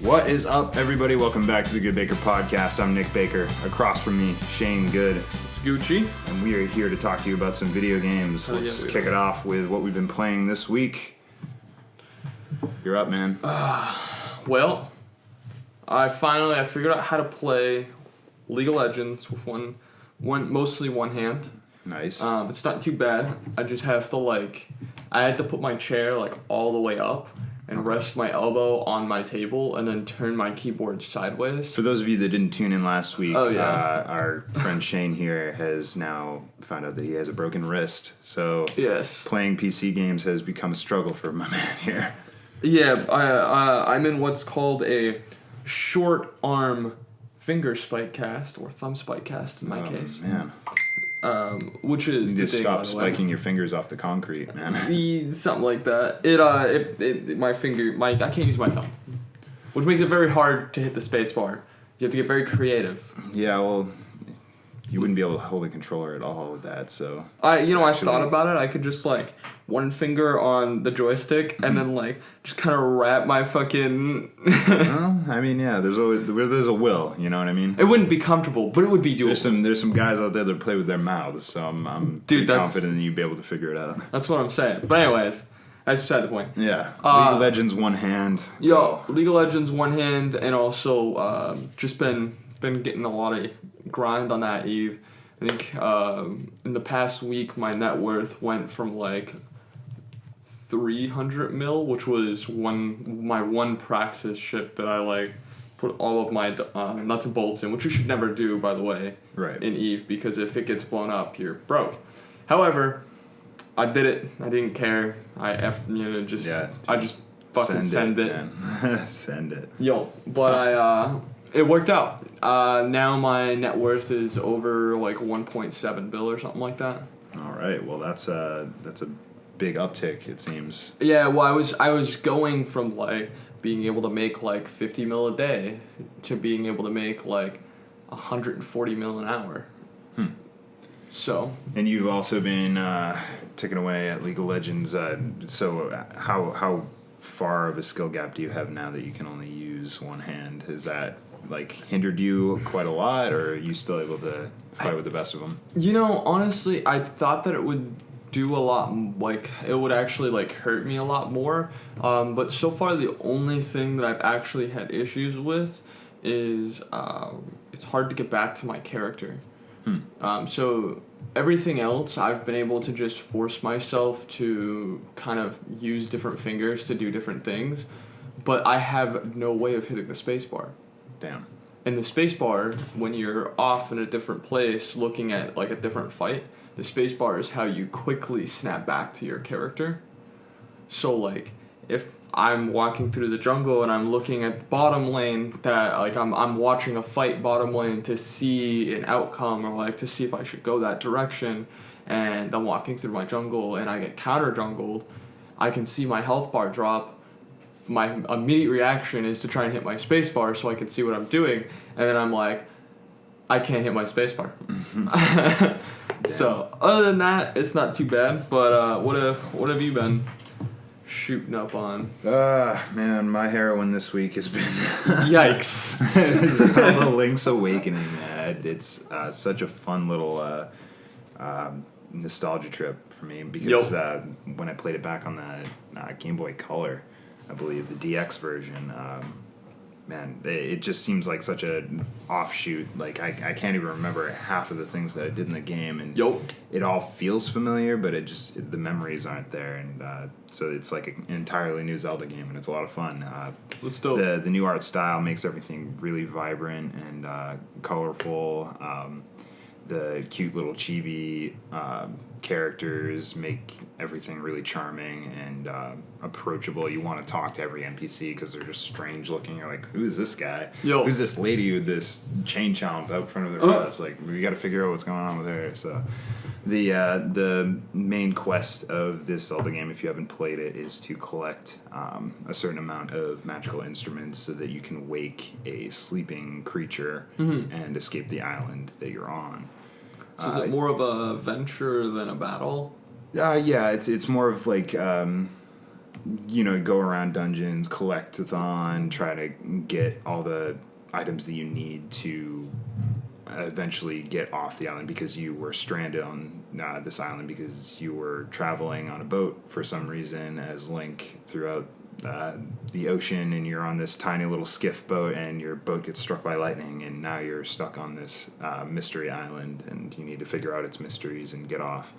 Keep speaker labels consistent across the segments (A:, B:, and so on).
A: What is up, everybody? Welcome back to the GoodeBaker podcast. I'm Nick Baker. Across from me, Shane Good.
B: It's Gucci.
A: And we are here to talk to you about some video games. Let's kick it off with what we've been playing this week. You're up, man.
B: Well, I figured out how to play League of Legends with mostly one hand.
A: Nice.
B: It's not too bad. I just have to I had to put my chair all the way up and rest my elbow on my table and then turn my keyboard sideways.
A: For those of you that didn't tune in last week, our friend Shane here has now found out that he has a broken wrist. So
B: yes,
A: playing PC games has become a struggle for my man here.
B: Yeah, I'm in what's called a short arm finger spike cast, or thumb spike cast in my case.
A: Man.
B: Which is
A: you need to stop spiking your fingers off the concrete, man.
B: Something like that. I can't use my thumb, which makes it very hard to hit the space bar. You have to get very creative.
A: Yeah, well, you wouldn't be able to hold a controller at all with that. So
B: I thought about it. I could just one finger on the joystick and then just kind of wrap my fucking.
A: Well, I mean, yeah, there's a will. You know what I mean?
B: It wouldn't be comfortable, but it would be doable.
A: There's some guys out there that play with their mouths, so I'm confident that you'd be able to figure it out.
B: That's what I'm saying. But anyways, that's beside the point.
A: Yeah, League of Legends one hand.
B: League of Legends one hand, and also just been getting a lot of grind on that Eve. I think in the past week my net worth went from 300 mil, which was my one Praxis ship that I put all of my nuts and bolts in, which you should never do, by the way,
A: right,
B: in Eve, because if it gets blown up, you're broke. However, I did it. I didn't care. I just fucking send it.
A: Send it.
B: Yo, but it worked out. Now my net worth is over 1.7 bill or something like that.
A: All right. Well, that's a big uptick, it seems.
B: Yeah. Well, I was going from being able to make 50 mil a day to being able to make 140 mil an hour. So. And
A: you've also been ticking away at League of Legends. So how far of a skill gap do you have now that you can only use one hand? Is that hindered you quite a lot, or are you still able to fight with the best of them?
B: Honestly, I thought that it would do a lot, it would actually hurt me a lot more, but so far the only thing that I've actually had issues with is it's hard to get back to my character. So everything else I've been able to just force myself to kind of use different fingers to do different things, but I have no way of hitting the spacebar.
A: Damn.
B: And the spacebar, when you're off in a different place looking at a different fight, the spacebar is how you quickly snap back to your character. So if I'm walking through the jungle and I'm looking at the bottom lane, that I'm watching a fight bottom lane to see an outcome, or to see if I should go that direction, and I'm walking through my jungle and I get counter jungled, I can see my health bar drop. My immediate reaction is to try and hit my spacebar so I can see what I'm doing, and then I'm I can't hit my spacebar. So other than that, it's not too bad. But what have you been shooting up on?
A: Man, my heroin this week has been
B: yikes.
A: Zelda Link's Awakening, man. It's such a fun little nostalgia trip for me, because when I played it back on the Game Boy Color, I believe, the DX version, man, it just seems like such an offshoot. I can't even remember half of the things that I did in the game, and it all feels familiar, but the memories aren't there, and so it's an entirely new Zelda game, and it's a lot of fun. The new art style makes everything really vibrant and colorful. The cute little chibi characters make everything really charming and approachable. You want to talk to every NPC because they're just strange looking. You're like, who is this guy? Who's this lady with this chain chomp out front of their house? We got to figure out what's going on with her. So the main quest of this Zelda game, if you haven't played it, is to collect a certain amount of magical instruments so that you can wake a sleeping creature and escape the island that you're on.
B: So is it more of a venture than a battle?
A: Yeah, it's more of go around dungeons, collect-a-thon, try to get all the items that you need to eventually get off the island because you were stranded on this island because you were traveling on a boat for some reason as Link throughout the ocean, and you're on this tiny little skiff boat, and your boat gets struck by lightning, and now you're stuck on this mystery island, and you need to figure out its mysteries and get off,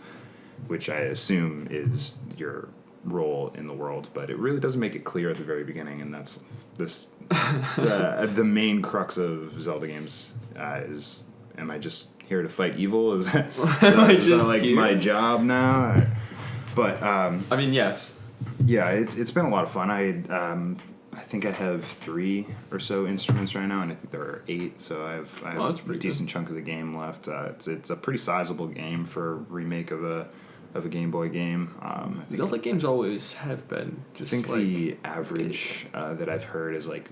A: which I assume is your role in the world, but it really doesn't make it clear at the very beginning, and that's the main crux of Zelda games is, am I just here to fight evil? Is that like here? My job now? But I
B: mean, yes.
A: Yeah, it's been a lot of fun. I think I have 3 or so instruments right now, and I think there are 8, so I have a decent chunk of the game left. It's a pretty sizable game for a remake of a Game Boy game.
B: Zelda games always have been. Just
A: I think the average that I've heard is like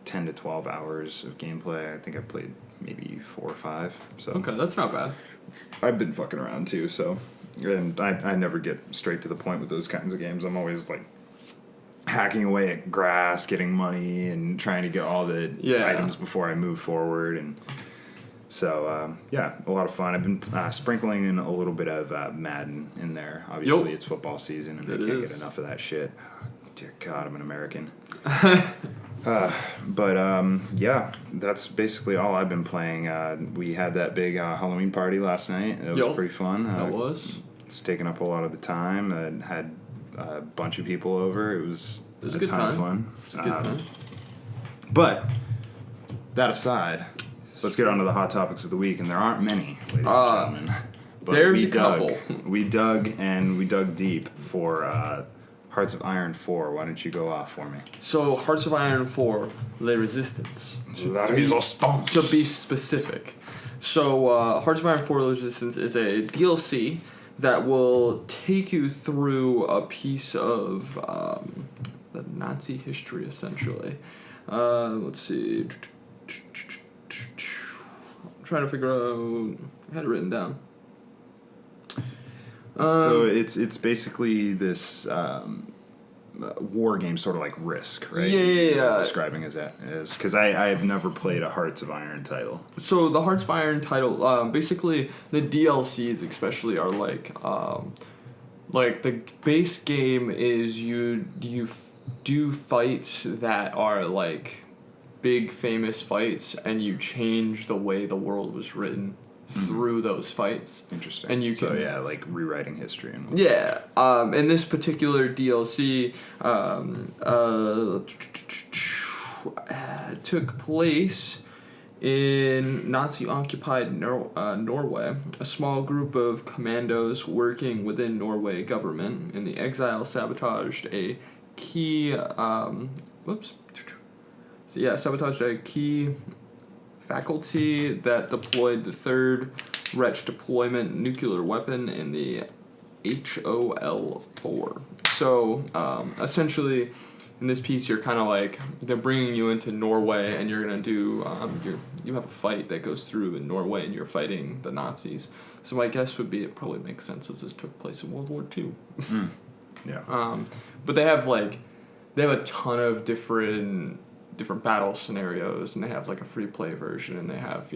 A: 10 to 12 hours of gameplay. I think I've played maybe 4 or 5. So
B: okay, that's not bad.
A: I've been fucking around too, so. And I never get straight to the point with those kinds of games. I'm always like hacking away at grass, getting money, and trying to get all the items before I move forward. And so, a lot of fun. I've been sprinkling in a little bit of Madden in there. Obviously, it's football season, and I can't get enough of that shit. Dear God, I'm an American. That's basically all I've been playing. We had that big Halloween party last night. It was pretty fun.
B: That was.
A: It's taken up a lot of the time. I had a bunch of people over. It was a ton of fun.
B: It was a good time.
A: But that aside, let's get on to the hot topics of the week, and there aren't many, ladies and gentlemen. But
B: there's a couple.
A: We dug deep for Hearts of Iron 4. Why don't you go off for me?
B: So, Hearts of Iron 4, Les Resistance. To be specific. So, Hearts of Iron 4 Les Resistance is a DLC that will take you through a piece of the Nazi history, essentially. Let's see. I'm trying to figure out... I had it written down.
A: So it's basically this war game, sort of like Risk, right?
B: Yeah.
A: Describing as that is because I have never played a Hearts of Iron title.
B: So the Hearts of Iron title, basically the DLCs especially are like the base game is you do fights that are like big famous fights, and you change the way the world was written through those fights.
A: Interesting.
B: And you can,
A: like rewriting history and
B: in this particular DLC took place in Nazi-occupied Norway. A small group of commandos working within Norway government in the exile sabotaged a key sabotaged a key faculty that deployed the third Reich deployment nuclear weapon in the HOL4. So, essentially, in this piece, you're kind of like, they're bringing you into Norway, and you're going to do, you have a fight that goes through in Norway, and you're fighting the Nazis. So my guess would be it probably makes sense as this took place in World War II.
A: Yeah.
B: But they have a ton of different battle scenarios, and they have like a free play version, and they have,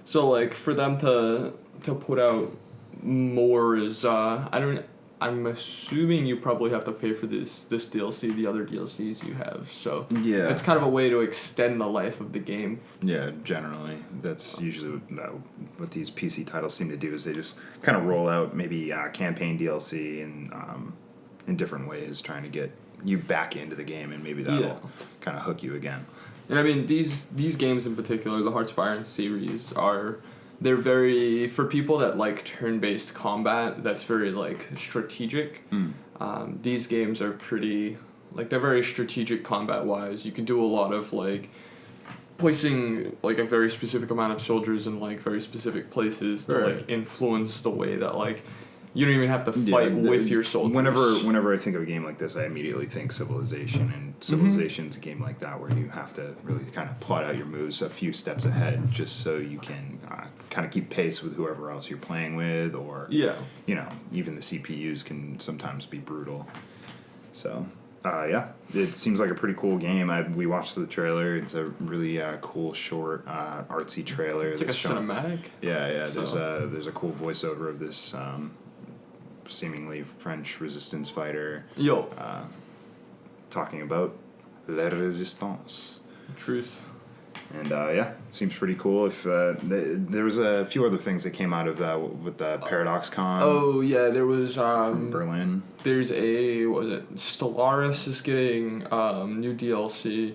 B: so like for them to put out more is I'm assuming you probably have to pay for this DLC, the other DLCs you have, so
A: yeah,
B: it's kind of a way to extend the life of the game.
A: Yeah, generally that's usually what these PC titles seem to do, is they just kind of roll out maybe campaign DLC and in different ways, trying to get you back into the game, and maybe that'll kind of hook you again.
B: And I mean, these games in particular, the Hearts of Iron series, they're very, for people that like turn-based combat that's very like strategic. These games are pretty, like, they're very strategic combat-wise. You can do a lot of like placing like a very specific amount of soldiers in like very specific places to like influence the way that like you don't even have to fight with your soldiers.
A: Whenever I think of a game like this, I immediately think Civilization, and Civilization's a game like that where you have to really kind of plot out your moves a few steps ahead, just so you can kind of keep pace with whoever else you're playing with, or even the CPUs can sometimes be brutal. So Yeah, it seems like a pretty cool game. We watched the trailer. It's a really cool, short, artsy trailer.
B: It's like a cinematic.
A: Yeah. So. There's a cool voiceover of this seemingly French resistance fighter. Talking about la résistance.
B: Truth.
A: And seems pretty cool. If there was a few other things that came out of with the Paradox Con.
B: Oh yeah, there was
A: from Berlin.
B: There's Stellaris is getting new DLC.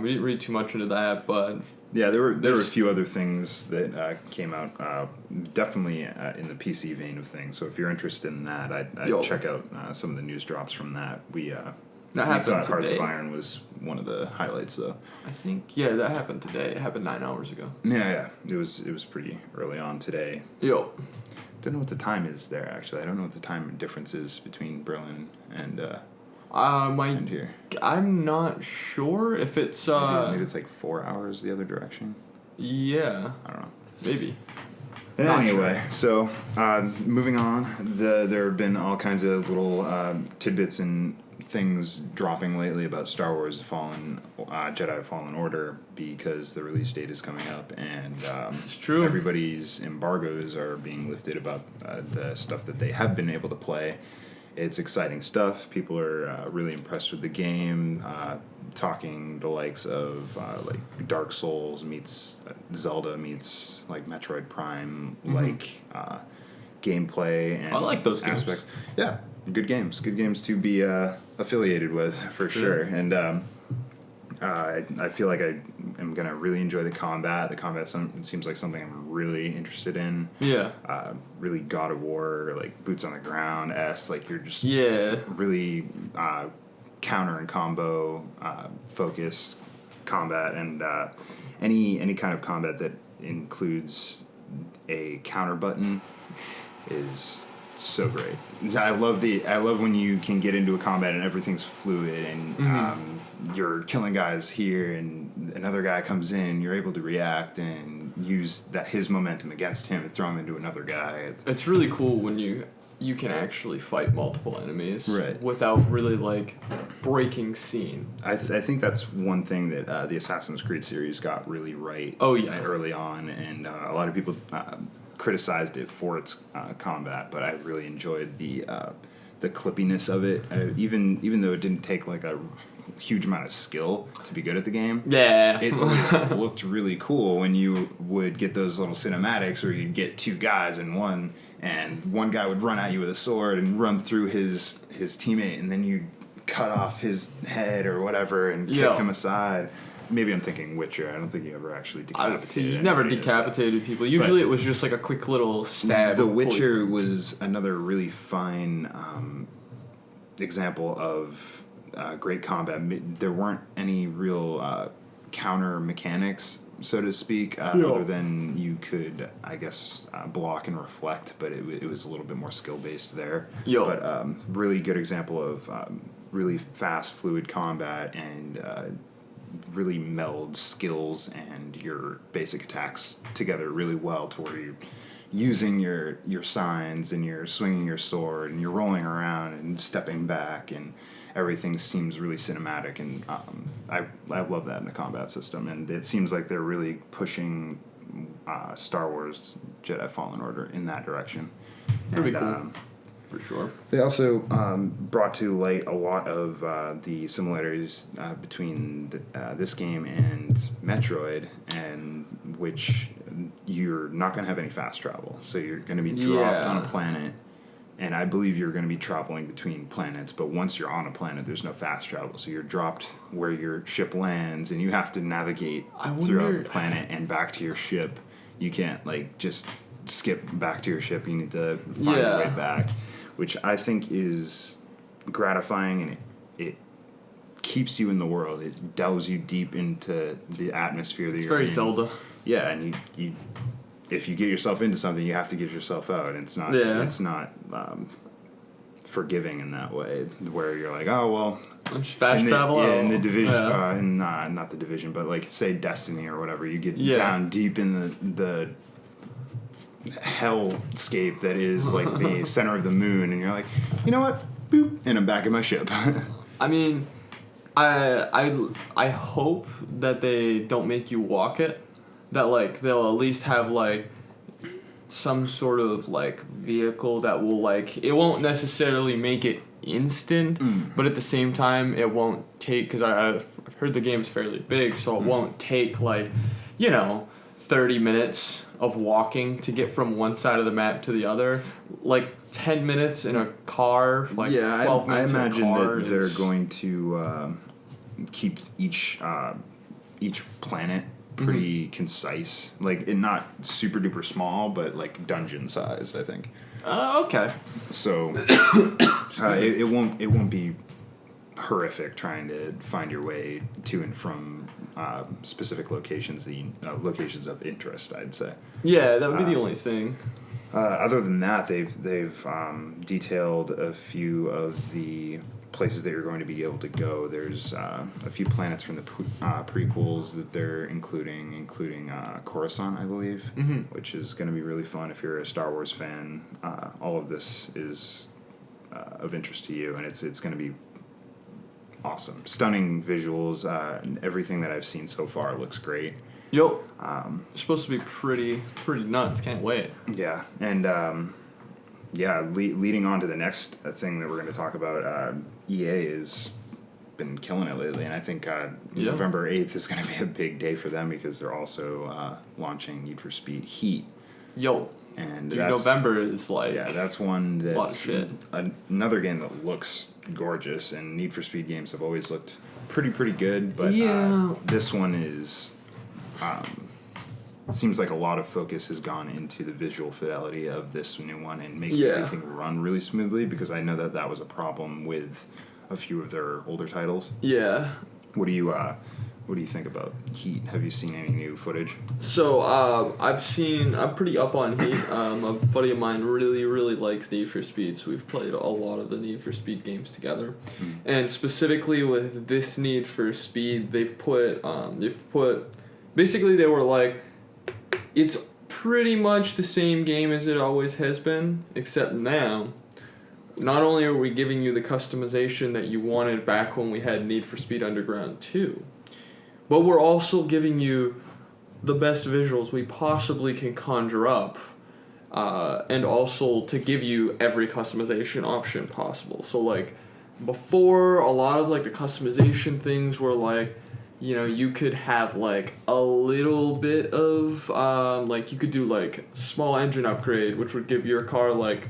B: We didn't read too much into that, but
A: yeah, there were a few other things that came out. Definitely in the PC vein of things. So if you're interested in that, I'd check out some of the news drops from that. We thought Hearts of Iron was one of the highlights, though.
B: I think that happened today. It happened 9 hours ago.
A: Yeah. It was pretty early on today. Don't know what the time is there. Actually, I don't know what the time difference is between Berlin and and here.
B: I'm not sure if it's
A: maybe it's like 4 hours the other direction.
B: Yeah.
A: I don't know.
B: Maybe.
A: Anyway, so moving on, there have been all kinds of little tidbits and things dropping lately about Star Wars Jedi Fallen Order, because the release date is coming up, and
B: it's true.
A: Everybody's embargoes are being lifted about the stuff that they have been able to play. It's exciting stuff. People are really impressed with the game, talking the likes of like Dark Souls meets Zelda meets like Metroid Prime, like gameplay and
B: I like those
A: aspects. Yeah, good games to be affiliated with for sure. And I feel like I am gonna really enjoy the combat. The combat seems like something I'm really interested in.
B: Yeah.
A: Really God of War, like boots on the ground like you're just really counter and combo focused combat, and any kind of combat that includes a counter button is so great. I love when you can get into a combat and everything's fluid, and you're killing guys here and another guy comes in, you're able to react and use his momentum against him and throw him into another guy.
B: It's really cool when you can actually fight multiple enemies without really like breaking scene.
A: I think that's one thing that the Assassin's Creed series got really right early on, and a lot of people criticized it for its combat, but I really enjoyed the clippiness of it. Even though it didn't take like a huge amount of skill to be good at the game.
B: Yeah.
A: It always looked really cool when you would get those little cinematics where you'd get two guys in one, and one guy would run at you with a sword and run through his teammate, and then you'd cut off his head or whatever and kick him aside. Maybe I'm thinking Witcher. I don't think you ever actually decapitated.
B: You never decapitated people. Usually it was just like a quick little stab.
A: The Witcher was another really fine example of great combat. There weren't any real counter mechanics, so to speak, other than you could, I guess, block and reflect, but it was a little bit more skill-based there. But really good example of really fast, fluid combat, and really meld skills and your basic attacks together really well, to where you're using your signs and you're swinging your sword and you're rolling around and stepping back, and everything seems really cinematic, and I love that in the combat system, and it seems like they're really pushing Star Wars Jedi Fallen Order in that direction.
B: Pretty cool. For sure.
A: They also brought to light a lot of the similarities between this game and Metroid, and which you're not going to have any fast travel. So you're going to be dropped on a planet, and I believe you're going to be traveling between planets, but once you're on a planet, there's no fast travel. So you're dropped where your ship lands, and you have to navigate throughout the planet and back to your ship. You can't, like, just skip back to your ship. You need to find your way back, which I think is gratifying, and it keeps you in the world. It delves you deep into the atmosphere that you're in.
B: It's very Zelda.
A: Yeah, and you if you get yourself into something, you have to get yourself out. It's not forgiving in that way, where you're like, oh, well,
B: just fast travel.
A: In the Division, not the Division, but like say Destiny or whatever, you get down deep in the hellscape that is like the center of the moon, and you're like, you know what, boop, and I'm back in my ship.
B: I mean, I hope that they don't make you walk it. That like they'll at least have like some sort of like vehicle that will like it won't necessarily make it instant, but at the same time it won't take because I've heard the game's fairly big, so it won't take like 30 minutes of walking to get from one side of the map to the other. Like 10 minutes in a car, like 12 minutes
A: I imagine
B: in a car
A: that they're going to keep each planet pretty concise, like not super duper small, but like dungeon size, I think.
B: Okay.
A: So it won't be horrific trying to find your way to and from specific locations, the locations of interest, I'd say.
B: Yeah, that would be the only thing.
A: Other than that, they've detailed a few of the places that you're going to be able to go. There's a few planets from the prequels that they're including Coruscant, I believe, which is going to be really fun if you're a Star Wars fan. All of this is of interest to you, and it's going to be awesome. Stunning visuals. Everything that I've seen so far looks great.
B: Yo, it's supposed to be pretty nuts. Can't wait.
A: Yeah, and leading on to the next thing that we're going to talk about, EA has been killing it lately, and I think November 8th is going to be a big day for them because they're also launching Need for Speed Heat.
B: Yo,
A: and
B: November is like
A: that's one that's
B: shit.
A: Another game that looks gorgeous, and Need for Speed games have always looked pretty good, but this one is. It seems like a lot of focus has gone into the visual fidelity of this new one and making everything run really smoothly, because I know that was a problem with a few of their older titles.
B: Yeah.
A: What do you think about Heat? Have you seen any new footage?
B: So I'm pretty up on Heat. A buddy of mine really likes Need for Speed, so we've played a lot of the Need for Speed games together. And specifically with this Need for Speed, they've put basically they were like, it's pretty much the same game as it always has been, except now, not only are we giving you the customization that you wanted back when we had Need for Speed Underground 2, but we're also giving you the best visuals we possibly can conjure up, and also to give you every customization option possible. So, like, before, a lot of, like, the customization things were, like, you could have, like, a little bit of, like, you could do, like, small engine upgrade, which would give your car, like,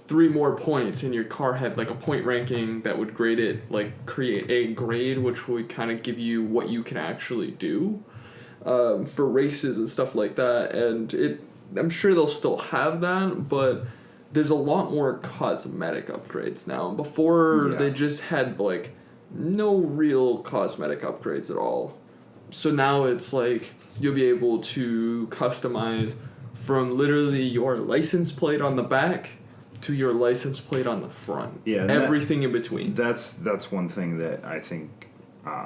B: 3 more points, and your car had, like, a point ranking that would grade it, like, create a grade, which would kind of give you what you can actually do for races and stuff like that. And I'm sure they'll still have that, but there's a lot more cosmetic upgrades now. Before, they just had, like, no real cosmetic upgrades at all. So now it's like you'll be able to customize from literally your license plate on the back to your license plate on the front. Yeah, everything in between.
A: That's one thing that I think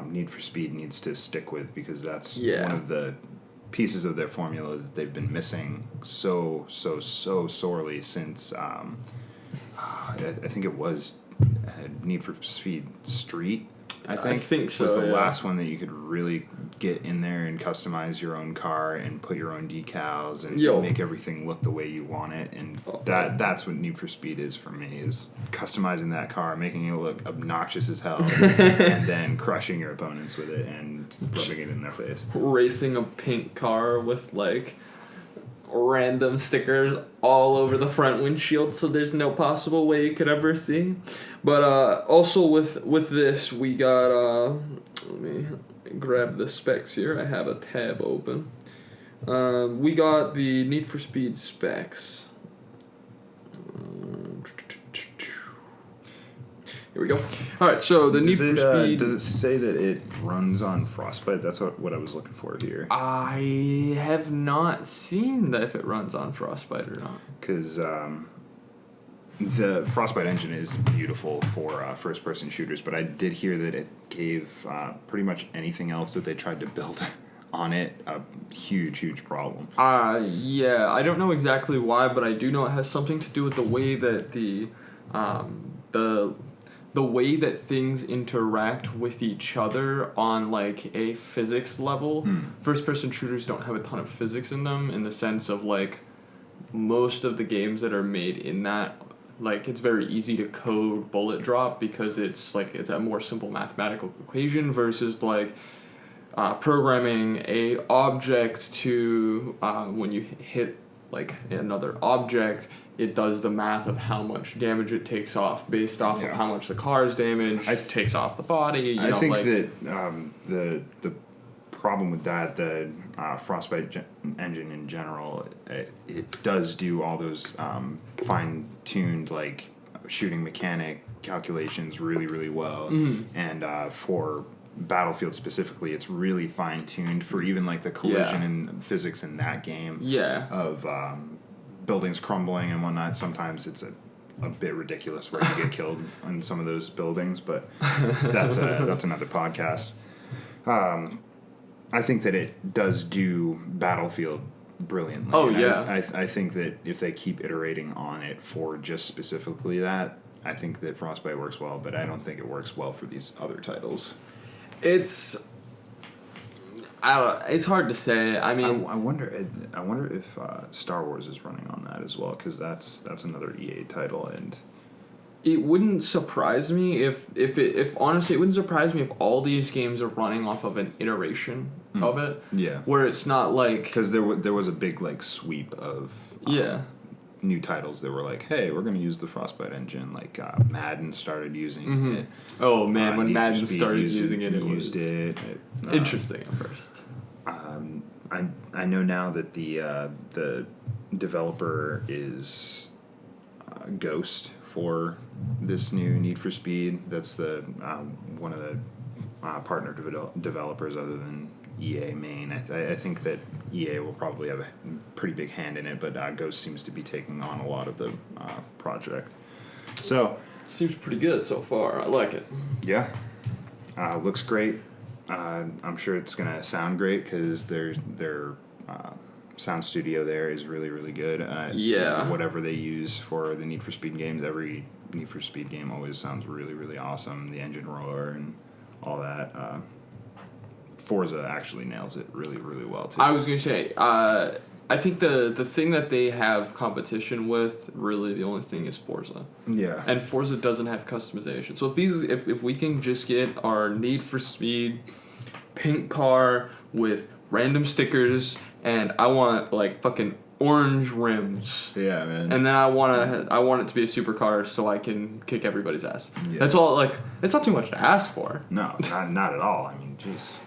A: Need for Speed needs to stick with, because that's one of the pieces of their formula that they've been missing so sorely since I think it was Need for Speed Street, I think so, was the last one that you could really get in there and customize your own car and put your own decals and make everything look the way you want it. And that's what Need for Speed is for me, is customizing that car, making it look obnoxious as hell, and then crushing your opponents with it and rubbing it in their face.
B: Racing a pink car with, like, random stickers all over the front windshield, so there's no possible way you could ever see. But also with this, we got let me grab the specs here. I have a tab open. We got the Need for Speed specs. Here we go. All right, so the Need for Speed.
A: Does it say that it runs on Frostbite? That's what I was looking for here.
B: I have not seen if it runs on Frostbite or not.
A: Because the Frostbite engine is beautiful for first-person shooters, but I did hear that it gave pretty much anything else that they tried to build on it a huge problem.
B: Yeah, I don't know exactly why, but I do know it has something to do with the way that the the way that things interact with each other on like a physics level. First-person shooters don't have a ton of physics in them, in the sense of like most of the games that are made in that, like, it's very easy to code bullet drop because it's a more simple mathematical equation versus like programming a object to when you hit like another object, it does the math of how much damage it takes off based off of how much the car is damaged. It takes off the body.
A: I think that the problem with that, the Frostbite engine in general, it does do all those fine-tuned like shooting mechanic calculations really, really well, and for Battlefield specifically, it's really fine-tuned for even like the collision and physics in that game. Of buildings crumbling and whatnot. Sometimes it's a bit ridiculous where you get killed on some of those buildings, but that's another podcast. I think that it does do Battlefield brilliantly.
B: Oh,
A: and
B: yeah.
A: I think that if they keep iterating on it for just specifically that, I think that Frostbite works well, but I don't think it works well for these other titles.
B: It's hard to say. I mean,
A: I wonder if Star Wars is running on that as well, because that's another EA title, and
B: it wouldn't surprise me if honestly, it wouldn't surprise me if all these games are running off of an iteration of it.
A: Yeah.
B: Where it's not like,
A: because there was a big like sweep of new titles that were like, hey, we're going to use the Frostbite engine. Like Madden started using it.
B: Oh man, when Madden started using it,
A: it
B: interesting at first.
A: I know now that the developer is Ghost for this new Need for Speed. That's the one of the partner developers other than EA main. I think that EA will probably have a pretty big hand in it, but Ghost seems to be taking on a lot of the project. So
B: seems pretty good so far. I like it.
A: Yeah, looks great. I'm sure it's gonna sound great because their sound studio there is really, really good. Whatever they use for the Need for Speed games, every Need for Speed game always sounds really, really awesome. The engine roar and all that. Forza actually nails it really, really well too.
B: I was gonna say, I think the thing that they have competition with, really the only thing is Forza.
A: Yeah.
B: And Forza doesn't have customization. So if we can just get our Need for Speed pink car with random stickers, and I want like fucking orange rims.
A: Yeah, man.
B: And then I want it to be a supercar so I can kick everybody's ass.
A: Yeah.
B: That's all. Like, it's not too much to ask for.
A: No, not at all. I mean, jeez.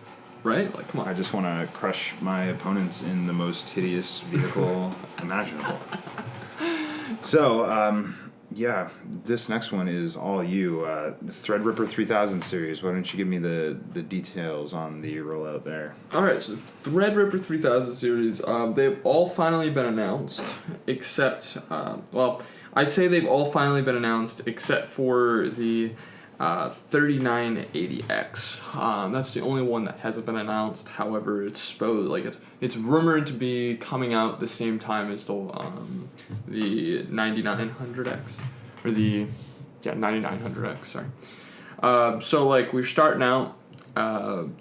B: Right? Like, come on.
A: I just want to crush my opponents in the most hideous vehicle imaginable. So, this next one is all you. Threadripper 3000 series. Why don't you give me the details on the rollout there?
B: All right, so Threadripper 3000 series, they've all finally been announced, except, I say they've all finally been announced except for the 3980X. That's the only one that hasn't been announced. However, it's rumored to be coming out the same time as the 9900X, or the 9900X. Sorry. So like we're starting out.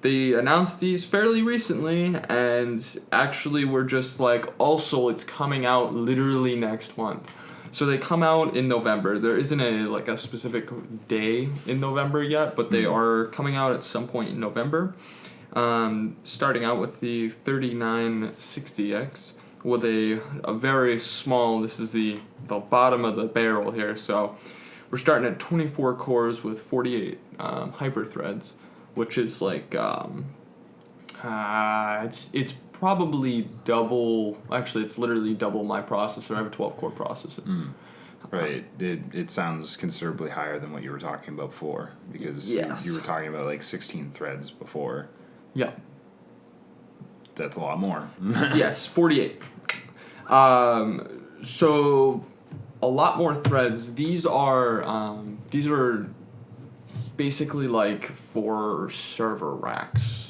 B: They announced these fairly recently, and actually we're just like, also it's coming out literally next month. So they come out in November. There isn't a specific day in November yet, but they are coming out at some point in November. Starting out with the 3960X with a very small, this is the bottom of the barrel here. So we're starting at 24 cores with 48 hyper threads, which is like it's probably double. Actually, it's literally double my processor. I have a 12-core processor.
A: Right. It sounds considerably higher than what you were talking about before, because you were talking about like 16 threads before.
B: Yeah.
A: That's a lot more.
B: Yes, 48. So a lot more threads. These are basically like for server racks.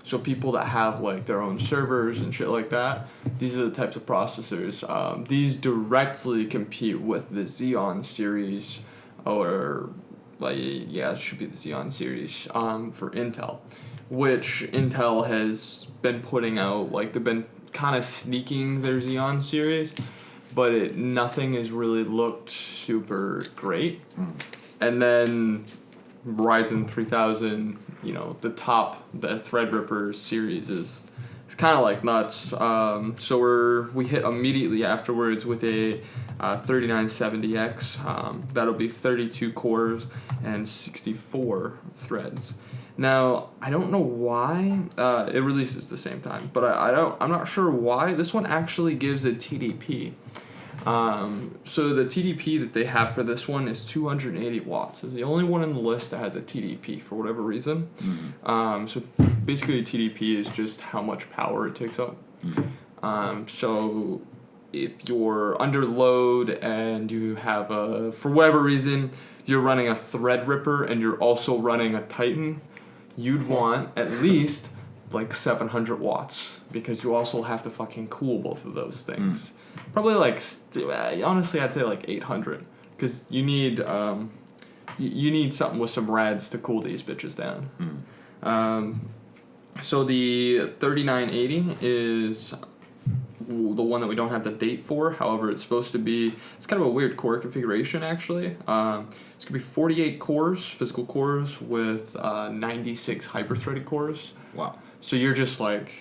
B: So people that have like their own servers and shit like that, these are the types of processors. These directly compete with the Xeon series, or it should be the Xeon series for Intel, which Intel has been putting out, like they've been kind of sneaking their Xeon series, but nothing has really looked super great. And then Ryzen 3000, the Threadripper series is kind of like nuts. So we hit immediately afterwards with a 3970X. That'll be 32 cores and 64 threads. Now, I don't know why it releases the same time, but I'm not sure why. This one actually gives a TDP. So the TDP that they have for this one is 280 watts. It's the only one in the list that has a TDP for whatever reason. So basically, a TDP is just how much power it takes up. So if you're under load and you have for whatever reason, you're running a Threadripper and you're also running a Titan, you'd want at least like 700 watts because you also have to fucking cool both of those things. Probably honestly, I'd say like 800 because you need something with some rads to cool these bitches down. So the 3980 is the one that we don't have the date for. However, it's supposed to be, it's kind of a weird core configuration actually. It's going to be 48 cores, physical cores, with 96 hyper-threaded cores.
A: Wow.
B: So you're just like,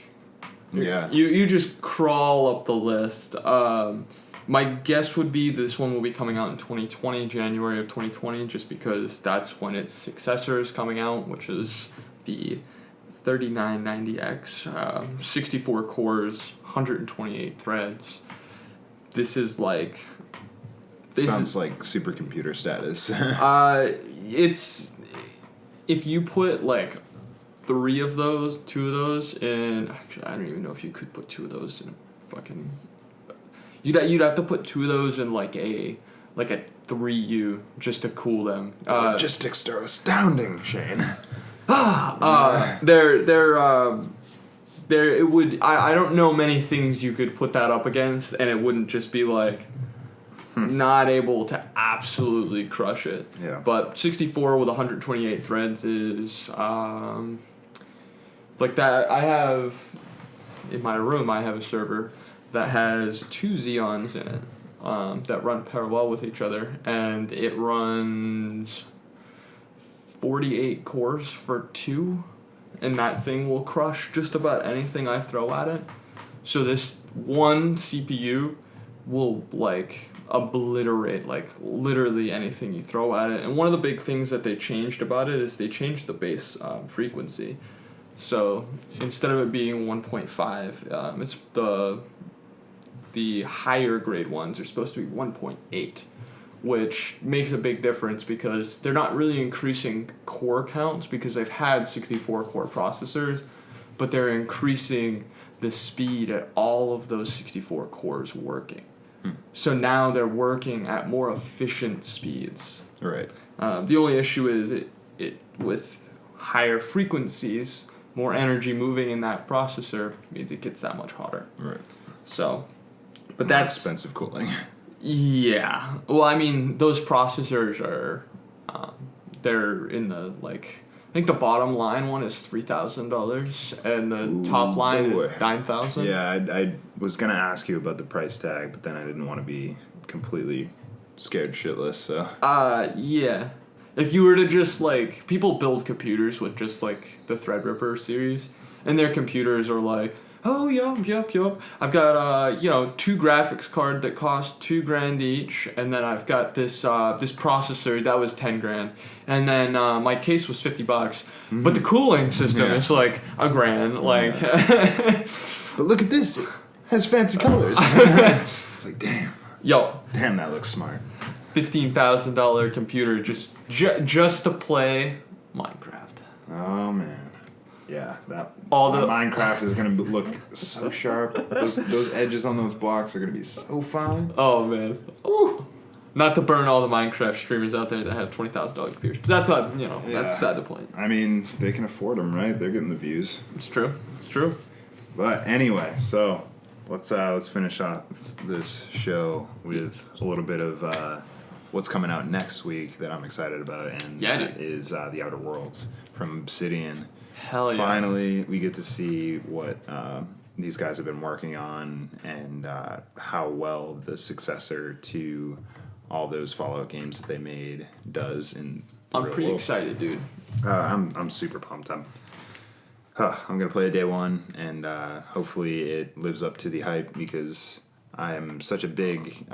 A: yeah,
B: you just crawl up the list. My guess would be this one will be coming out in 2020, January of 2020, just because that's when its successor is coming out, which is the 3990X, 64 cores, 128 threads. This is like...
A: Sounds like supercomputer status.
B: It's... If you put like 2 of those, and actually I don't even know if you could put 2 of those in a fucking... You'd have to put 2 of those in like a 3U just to cool them.
A: Logistics are astounding, Shane.
B: It would. I don't know many things you could put that up against, and it wouldn't just be like not able to absolutely crush it.
A: Yeah.
B: But 64 with 128 threads is like that. I have in my room. I have a server that has 2 Xeons in it that run parallel with each other, and it runs 48 cores for 2, and that thing will crush just about anything I throw at it. So this one CPU will like obliterate like literally anything you throw at it. And one of the big things that they changed about it is they changed the base frequency. So instead of it being 1.5, it's the higher grade ones are supposed to be 1.8. Which makes a big difference because they're not really increasing core counts because they've had 64 core processors, but they're increasing the speed at all of those 64 cores working. So now they're working at more efficient speeds.
A: Right.
B: The only issue is it with higher frequencies, more energy moving in that processor means it gets that much hotter.
A: Right.
B: So, but that's
A: expensive cooling.
B: Yeah. Well, I mean, those processors are, they're in the, like, I think the bottom line one is $3,000, and the top line is $9,000.
A: Yeah, I was going to ask you about the price tag, but then I didn't want to be completely scared shitless, so.
B: Yeah. If you were to just, like, people build computers with just, like, the Threadripper series, and their computers are like, oh, yup. I've got, 2 graphics card that cost $2,000 each, and then I've got this processor that was $10,000, and then my case was $50, but the cooling system is like $1,000, like.
A: But look at this, it has fancy colors. It's like, damn. Damn, that looks smart.
B: $15,000 computer just to play Minecraft.
A: Oh man. Yeah, Minecraft is gonna look so sharp. Those edges on those blocks are gonna be so fine.
B: Oh man. Ooh. Not to burn all the Minecraft streamers out there that have $20,000 computers. That's that's beside the point.
A: I mean, they can afford them, right? They're getting the views.
B: It's true.
A: But anyway, so let's finish off this show with a little bit of what's coming out next week that I'm excited about, and that is The Outer Worlds from Obsidian.
B: Hell yeah.
A: Finally, we get to see what these guys have been working on and how well the successor to all those Fallout games that they made does in the
B: I'm
A: real
B: pretty
A: world.
B: excited, dude.
A: I'm super pumped. I'm gonna play it day one, and hopefully it lives up to the hype because I'm such a big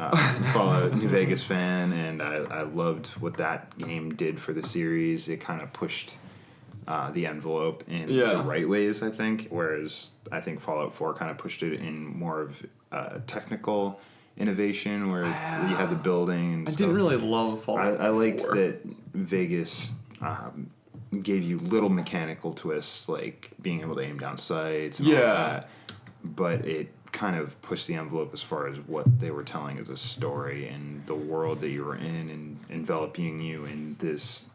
A: Fallout New Vegas fan, and I loved what that game did for the series. It kind of pushed the envelope in the right ways, I think, whereas I think Fallout 4 kind of pushed it in more of technical innovation, where you had the building and stuff.
B: I didn't really love Fallout 4.
A: I liked that Vegas gave you little mechanical twists, like being able to aim down sights and all that, but it kind of pushed the envelope as far as what they were telling as a story and the world that you were in and enveloping you in this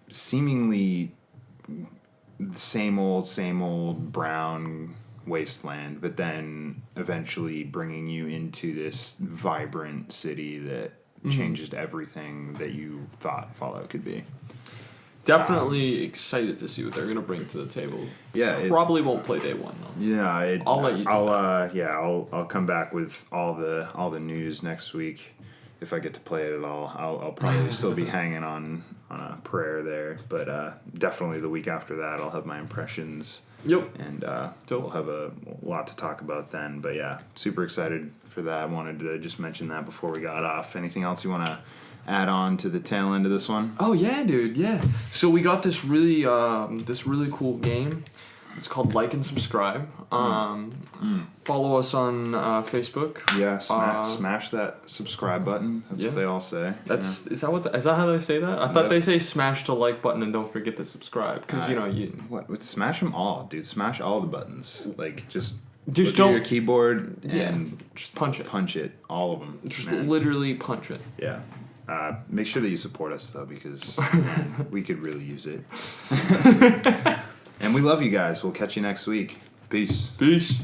A: seemingly same old brown wasteland, but then eventually bringing you into this vibrant city that changes everything that you thought Fallout could be.
B: Definitely excited to see what they're gonna bring to the table.
A: Yeah,
B: probably won't play day one though.
A: Yeah,
B: I'll let you.
A: I'll come back with all the news next week if I get to play it at all. I'll probably still be hanging on a prayer there, but definitely the week after that I'll have my impressions.
B: Yep.
A: And we'll have a lot to talk about then. But yeah, super excited for that. I wanted to just mention that before we got off. Anything else you want to add on to the tail end of this one?
B: Oh yeah, dude, yeah. So we got this really cool game. It's called Like and Subscribe. Follow us on Facebook.
A: Yeah, smash that subscribe button. That's what they all say.
B: Is that how they say that? I thought they say smash the like button and don't forget to subscribe because
A: smash them all, dude. Smash all the buttons. Like just
B: don't
A: at your keyboard and
B: just punch it,
A: all of them.
B: Just literally punch it.
A: Yeah. Make sure that you support us though, because we could really use it. And we love you guys. We'll catch you next week. Peace.
B: Peace.